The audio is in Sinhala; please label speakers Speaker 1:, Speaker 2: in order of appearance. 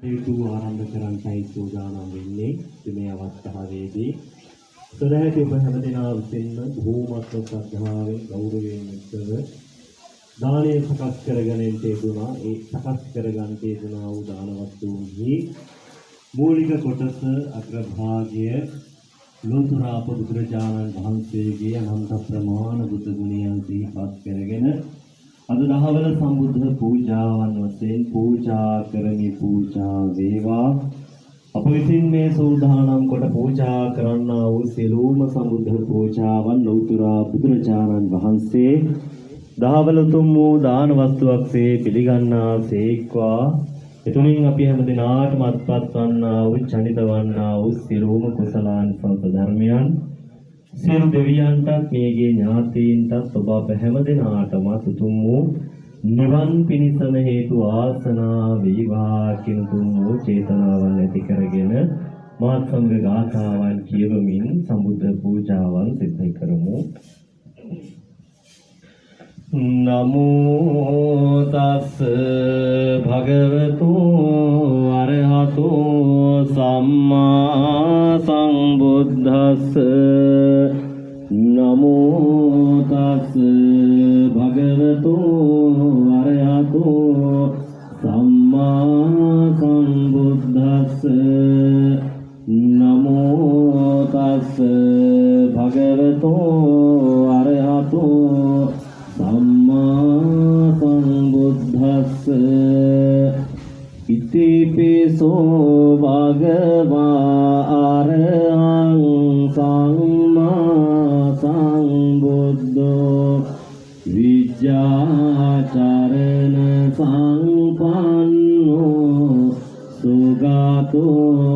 Speaker 1: හේතු ආරම්භ කරන්නයි සූදානම් වෙන්නේ මේ අවස්ථාවේදී සදහැති ඔබ හැමදෙනා විසින්ම බොහෝමත්ම ශ්‍රද්ධාවෙන් ගෞරවයෙන් යුක්තව දානය සකස් කරගෙන තිබුණා. ඒ සකස් කරගන්න තිබුණා වූ දාන වස්තුන්හි මූලික කොටස අග්‍රභාගය ලෝතර බුදුරජාණන් වහන්සේගේ අනන්ත ප්‍රමාණ බුදු ගුණයන් සිහිපත් කරගෙන අද දහවල සම්බුද්ධ පූජාවන් වශයෙන් පූජා කරමි. පූජා වේවා. අප විසින් මේ සූදානම් කොට පූජා කරන්නා වූ සියලුම සම්බුද්ධ පූජාවන් ලෞතර බුදුරජාණන් වහන්සේ දහවල උතුම් වූ දාන වස්තුවක්සේ පිළිගන්නා සේක්වා. එතුමින් අපි හැම දිනාටම අත්පත් වන්නා වූ ජනිත වන්නා වූ සියලුම කුසලානිසංස ධර්මයන් සියලු දෙවියන්ටත් මේගේ ඥාතීන්ටත් ඔබ අප හැම දිනාටම උතුම් වූ නිවන් පිණිසම හේතු ආසනා වේවා කියන උතුම් වූ චේතනාවන් ඇති කරගෙන මාත් සමග ගාථාවන් කියවමින් සම්බුද්ධ පූජාවන් සිදු කරමු. නමෝ තස් භගවතු අරහතෝ සම්මා සම්බුද්දස්ස. නමෝ තස් භගවතු අරහතෝ සම්මා සම්බුද්දස්ස. නමෝ තස් භගවතු අරහතෝ සම්මා සම්බුද්දස්ස. ඉතිපිසෝ භගවා අරහං සම්මා සම්බුද්ධෝ විජ්ජාචරණ සංපන්නෝ සුගතෝ